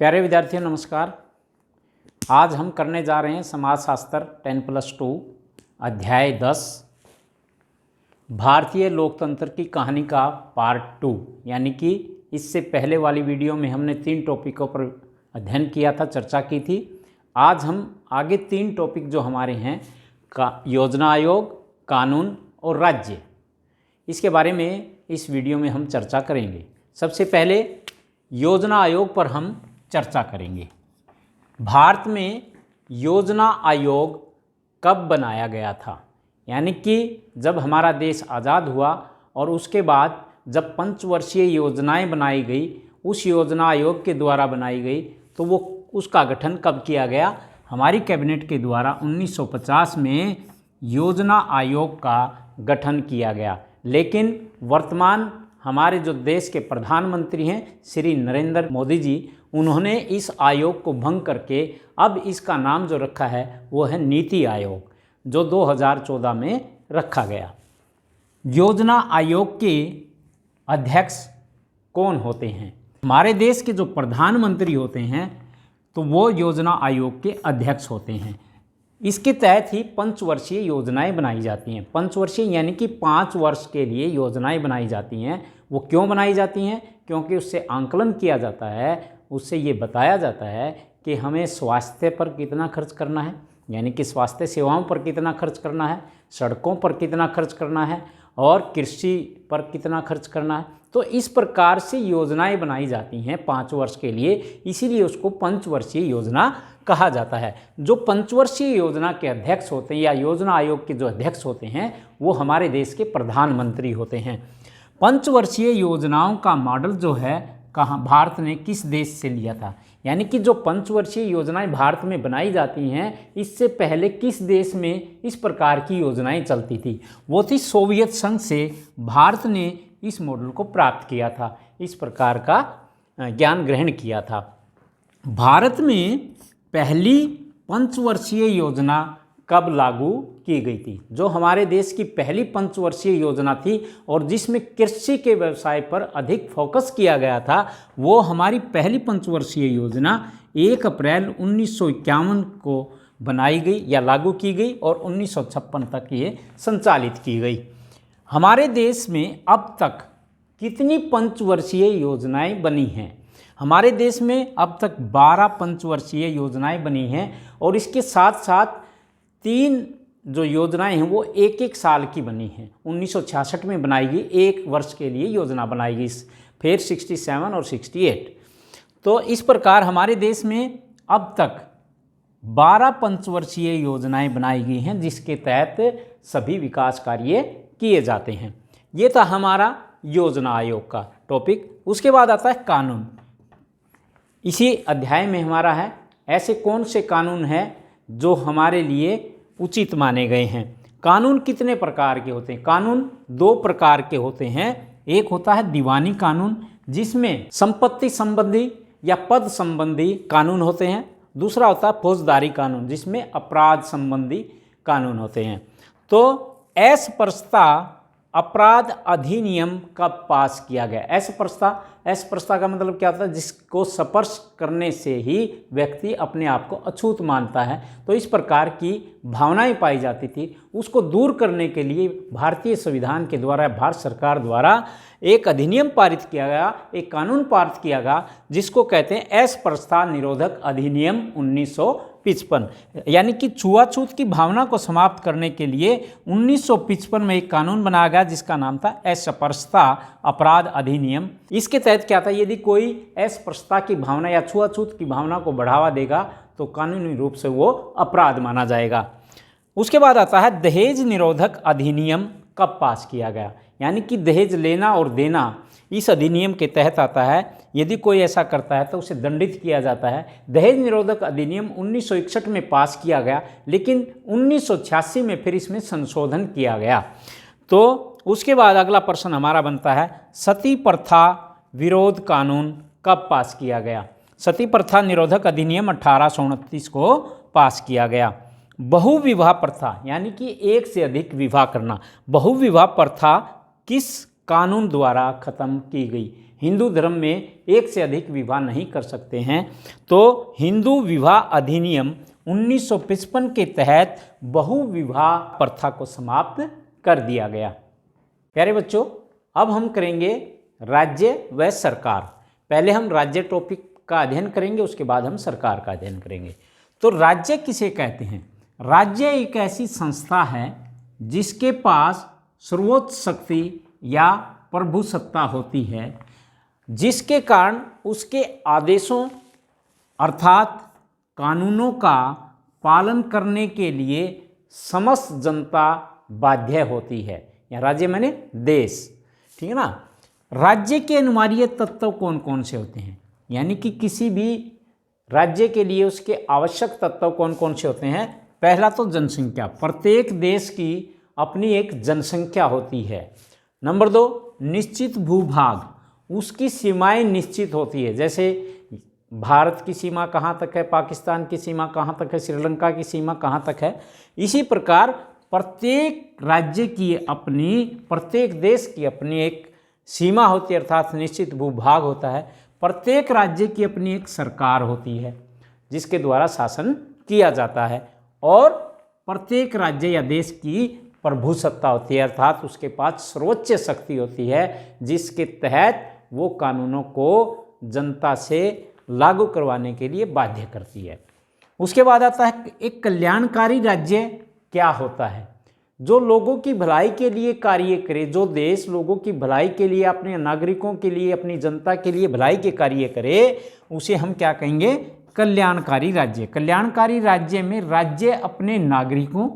प्यारे विद्यार्थियों नमस्कार। आज हम करने जा रहे हैं समाजशास्त्र 10+2 अध्याय 10 भारतीय लोकतंत्र की कहानी का पार्ट 2। यानी कि इससे पहले वाली वीडियो में हमने 3 टॉपिकों पर अध्ययन किया था, चर्चा की थी। आज हम आगे 3 टॉपिक जो हमारे हैं योजना आयोग, कानून और राज्य, इसके बारे में इस वीडियो में हम चर्चा करेंगे। सबसे पहले योजना आयोग पर हम चर्चा करेंगे। भारत में योजना आयोग कब बनाया गया था? यानी कि जब हमारा देश आज़ाद हुआ और उसके बाद जब पंचवर्षीय योजनाएं बनाई गई, उस योजना आयोग के द्वारा बनाई गई, तो वो उसका गठन कब किया गया? हमारी कैबिनेट के द्वारा 1950 में योजना आयोग का गठन किया गया। लेकिन वर्तमान हमारे जो देश के प्रधानमंत्री हैं श्री नरेंद्र मोदी जी, उन्होंने इस आयोग को भंग करके अब इसका नाम जो रखा है वो है नीति आयोग, जो 2014 में रखा गया। योजना आयोग के अध्यक्ष कौन होते हैं? हमारे देश के जो प्रधानमंत्री होते हैं तो वो योजना आयोग के अध्यक्ष होते हैं। इसके तहत ही पंचवर्षीय योजनाएं बनाई जाती हैं। पंचवर्षीय यानी कि 5 वर्ष के लिए योजनाएं बनाई जाती हैं। वो क्यों बनाई जाती हैं? क्योंकि उससे आंकलन किया जाता है, उससे ये बताया जाता है कि हमें स्वास्थ्य पर कितना खर्च करना है, यानी कि स्वास्थ्य सेवाओं पर कितना खर्च करना है, सड़कों पर कितना खर्च करना है और कृषि पर कितना खर्च करना है। तो इस प्रकार से योजनाएं बनाई जाती हैं 5 वर्ष के लिए, इसीलिए उसको पंचवर्षीय योजना कहा जाता है। जो पंचवर्षीय योजना के अध्यक्ष होते हैं या योजना आयोग के जो अध्यक्ष होते हैं वो हमारे देश के प्रधानमंत्री होते हैं। पंचवर्षीय योजनाओं का मॉडल जो है कहाँ भारत ने किस देश से लिया था? यानी कि जो पंचवर्षीय योजनाएं भारत में बनाई जाती हैं, इससे पहले किस देश में इस प्रकार की योजनाएं चलती थी? वो थी सोवियत संघ से भारत ने इस मॉडल को प्राप्त किया था, इस प्रकार का ज्ञान ग्रहण किया था। भारत में पहली पंचवर्षीय योजना कब लागू की गई थी? जो हमारे देश की पहली पंचवर्षीय योजना थी और जिसमें कृषि के व्यवसाय पर अधिक फोकस किया गया था, वो हमारी पहली पंचवर्षीय योजना 1 अप्रैल 1951 को बनाई गई या लागू की गई और 1956 तक ये संचालित की गई। हमारे देश में अब तक कितनी पंचवर्षीय योजनाएं बनी हैं? हमारे देश में अब तक 12 पंचवर्षीय योजनाएं बनी हैं और इसके साथ साथ 3 जो योजनाएं हैं वो 1-1 साल की बनी हैं। 1966 में बनाई गई, 1 वर्ष के लिए योजना बनाई गई, फिर 67 और 68। तो इस प्रकार हमारे देश में अब तक 12 पंचवर्षीय योजनाएं बनाई गई हैं, जिसके तहत सभी विकास कार्य किए जाते हैं। ये था हमारा योजना आयोग का टॉपिक। उसके बाद आता है कानून। इसी अध्याय में हमारा है ऐसे कौन से कानून हैं जो हमारे लिए उचित माने गए हैं। कानून कितने प्रकार के होते हैं? कानून 2 प्रकार के होते हैं। एक होता है दीवानी कानून, जिसमें संपत्ति संबंधी या पद संबंधी कानून होते हैं। दूसरा होता है फौजदारी कानून, जिसमें अपराध संबंधी कानून होते हैं। तो अस्पृश्यता अपराध अधिनियम कब पास किया गया? अस्पृश्यता का मतलब क्या होता है? जिसको स्पर्श करने से ही व्यक्ति अपने आप को अछूत मानता है। तो इस प्रकार की भावनाएं पाई जाती थी, उसको दूर करने के लिए भारतीय संविधान के द्वारा, भारत सरकार द्वारा एक अधिनियम पारित किया गया, एक कानून पारित किया गया, जिसको कहते हैं अस्पृश्यता निरोधक अधिनियम 1955। यानी कि छुआछूत की भावना को समाप्त करने के लिए 1955 में एक कानून बनाया गया, जिसका नाम था अस्पृश्यता अपराध अधिनियम। इसके तहत क्या था? यदि कोई अस्पृश्यता की भावना या छुआछूत की भावना को बढ़ावा देगा तो कानूनी रूप से वो अपराध माना जाएगा। उसके बाद आता है दहेज निरोधक अधिनियम कब पास किया गया? यानी कि दहेज लेना और देना इस अधिनियम के तहत आता है। यदि कोई ऐसा करता है तो उसे दंडित किया जाता है। दहेज निरोधक अधिनियम 1961 में पास किया गया, लेकिन 1986 में फिर इसमें संशोधन किया गया। तो उसके बाद अगला प्रश्न हमारा बनता है सती प्रथा विरोध कानून कब पास किया गया? सती प्रथा निरोधक अधिनियम 1829 को पास किया गया। बहुविवाह प्रथा यानी कि एक से अधिक विवाह करना, बहुविवाह प्रथा किस कानून द्वारा खत्म की गई। हिंदू धर्म में एक से अधिक विवाह नहीं कर सकते हैं, तो हिंदू विवाह अधिनियम 1955 के तहत बहुविवाह प्रथा को समाप्त कर दिया गया। प्यारे बच्चों, अब हम करेंगे राज्य व सरकार। पहले हम राज्य टॉपिक का अध्ययन करेंगे, उसके बाद हम सरकार का अध्ययन करेंगे। तो राज्य किसे कहते हैं? राज्य एक ऐसी संस्था है जिसके पास सर्वोच्च शक्ति या प्रभुसत्ता होती है, जिसके कारण उसके आदेशों अर्थात कानूनों का पालन करने के लिए समस्त जनता बाध्य होती है। या राज्य माने देश, ठीक है ना। राज्य के अनिवार्य तत्व कौन कौन से होते हैं? यानी कि किसी भी राज्य के लिए उसके आवश्यक तत्व कौन कौन से होते हैं? पहला तो जनसंख्या, प्रत्येक देश की अपनी एक जनसंख्या होती है। नंबर 2, निश्चित भूभाग, उसकी सीमाएं निश्चित होती है। जैसे भारत की सीमा कहाँ तक है, पाकिस्तान की सीमा कहाँ तक है, श्रीलंका की सीमा कहाँ तक है। इसी प्रकार प्रत्येक राज्य की अपनी, प्रत्येक देश की अपनी एक सीमा होती है, अर्थात निश्चित भूभाग होता है। प्रत्येक राज्य की अपनी एक सरकार होती है जिसके द्वारा शासन किया जाता है, और प्रत्येक राज्य या देश की प्रभुसत्ता होती है, अर्थात उसके पास सर्वोच्च शक्ति होती है जिसके तहत वो कानूनों को जनता से लागू करवाने के लिए बाध्य करती है। उसके बाद आता है एक कल्याणकारी राज्य क्या होता है? जो लोगों की भलाई के लिए कार्य करे, जो देश लोगों की भलाई के लिए, अपने नागरिकों के लिए, अपनी जनता के लिए भलाई के कार्य करे, उसे हम क्या कहेंगे? कल्याणकारी राज्य। कल्याणकारी राज्य में राज्य अपने नागरिकों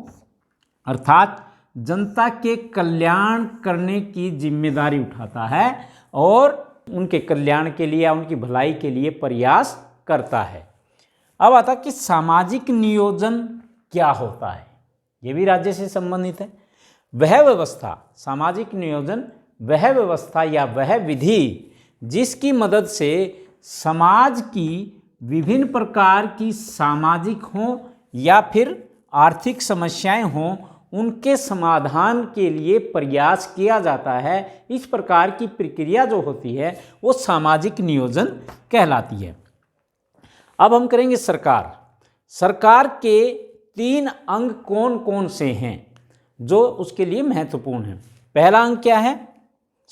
अर्थात जनता के कल्याण करने की जिम्मेदारी उठाता है और उनके कल्याण के लिए या उनकी भलाई के लिए प्रयास करता है। अब आता कि सामाजिक नियोजन क्या होता है? ये भी राज्य से संबंधित है। वह व्यवस्था, सामाजिक नियोजन वह व्यवस्था या वह विधि जिसकी मदद से समाज की विभिन्न प्रकार की सामाजिक हों या फिर आर्थिक समस्याएं हों, उनके समाधान के लिए प्रयास किया जाता है। इस प्रकार की प्रक्रिया जो होती है वो सामाजिक नियोजन कहलाती है। अब हम करेंगे सरकार। सरकार के 3 अंग कौन कौन से हैं जो उसके लिए महत्वपूर्ण हैं? पहला अंग क्या है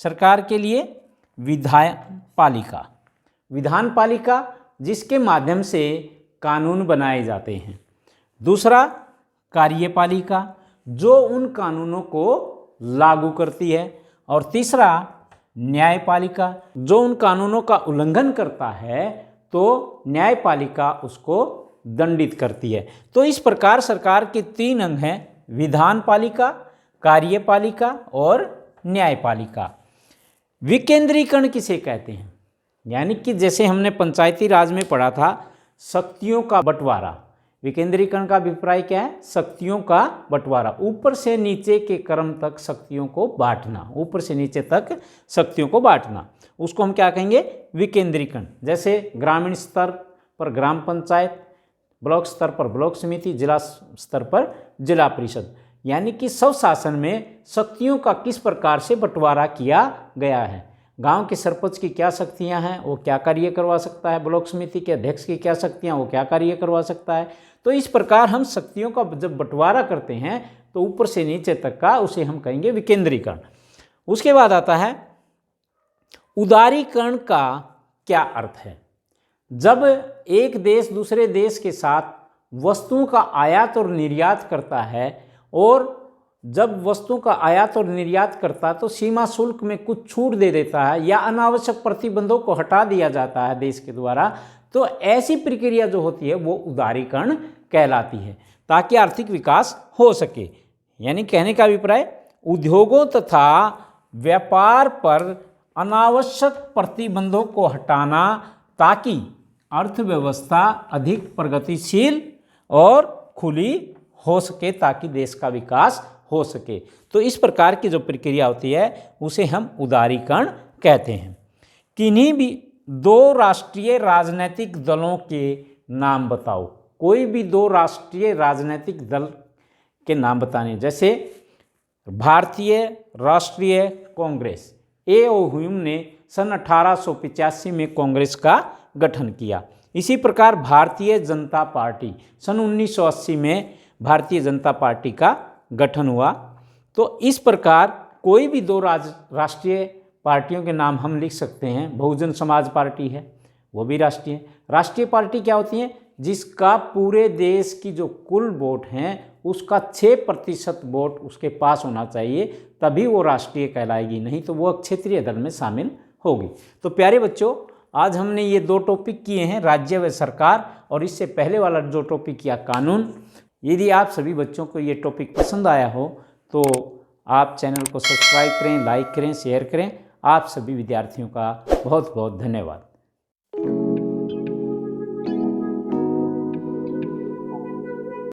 सरकार के लिए? विधानपालिका। विधानपालिका जिसके माध्यम से कानून बनाए जाते हैं। दूसरा कार्यपालिका जो उन कानूनों को लागू करती है। और तीसरा न्यायपालिका जो उन कानूनों का उल्लंघन करता है तो न्यायपालिका उसको दंडित करती है। तो इस प्रकार सरकार के 3 अंग हैं, विधानपालिका, कार्यपालिका और न्यायपालिका। विकेंद्रीकरण किसे कहते हैं? यानी कि जैसे हमने पंचायती राज में पढ़ा था, शक्तियों का बंटवारा। विकेंद्रीकरण का अभिप्राय क्या है? शक्तियों का बंटवारा, ऊपर से नीचे के क्रम तक शक्तियों को बांटना, ऊपर से नीचे तक शक्तियों को बांटना, उसको हम क्या कहेंगे? विकेंद्रीकरण। जैसे ग्रामीण स्तर पर ग्राम पंचायत, ब्लॉक स्तर पर ब्लॉक समिति, जिला स्तर पर जिला परिषद। यानी कि स्वशासन में शक्तियों का किस प्रकार से बंटवारा किया गया है। गांव के सरपंच की क्या शक्तियां हैं, वो क्या कार्य करवा सकता है। ब्लॉक समिति के अध्यक्ष की क्या शक्तियां, वो क्या कार्य करवा सकता है। तो इस प्रकार हम शक्तियों का जब बंटवारा करते हैं तो ऊपर से नीचे तक का, उसे हम कहेंगे विकेंद्रीकरण। उसके बाद आता है उदारीकरण का क्या अर्थ है? जब एक देश दूसरे देश के साथ वस्तुओं का आयात और निर्यात करता है, और जब वस्तुओं का आयात और निर्यात करता है तो सीमा शुल्क में कुछ छूट दे देता है या अनावश्यक प्रतिबंधों को हटा दिया जाता है देश के द्वारा, तो ऐसी प्रक्रिया जो होती है वो उदारीकरण कहलाती है, ताकि आर्थिक विकास हो सके। यानी कहने का अभिप्राय, उद्योगों तथा व्यापार पर अनावश्यक प्रतिबंधों को हटाना ताकि अर्थव्यवस्था अधिक प्रगतिशील और खुली हो सके, ताकि देश का विकास हो सके। तो इस प्रकार की जो प्रक्रिया होती है उसे हम उदारीकरण कहते हैं। किन्हीं भी 2 राष्ट्रीय राजनीतिक दलों के नाम बताओ। कोई भी 2 राष्ट्रीय राजनीतिक दल के नाम बताने, जैसे भारतीय राष्ट्रीय कांग्रेस, A.O. ह्यूम ने सन 1885 में कांग्रेस का गठन किया। इसी प्रकार भारतीय जनता पार्टी सन 1980 में भारतीय जनता पार्टी का गठन हुआ। तो इस प्रकार कोई भी दो राष्ट्रीय पार्टियों के नाम हम लिख सकते हैं। बहुजन समाज पार्टी है, वो भी राष्ट्रीय पार्टी क्या होती है? जिसका पूरे देश की जो कुल वोट हैं उसका 6% वोट उसके पास होना चाहिए, तभी वो राष्ट्रीय कहलाएगी, नहीं तो वो क्षेत्रीय दल में शामिल होगी। तो प्यारे बच्चों, आज हमने ये 2 टॉपिक किए हैं, राज्य व सरकार, और इससे पहले वाला जो टॉपिक किया कानून। यदि आप सभी बच्चों को ये टॉपिक पसंद आया हो तो आप चैनल को सब्सक्राइब करें, लाइक करें, शेयर करें। आप सभी विद्यार्थियों का बहुत बहुत धन्यवाद।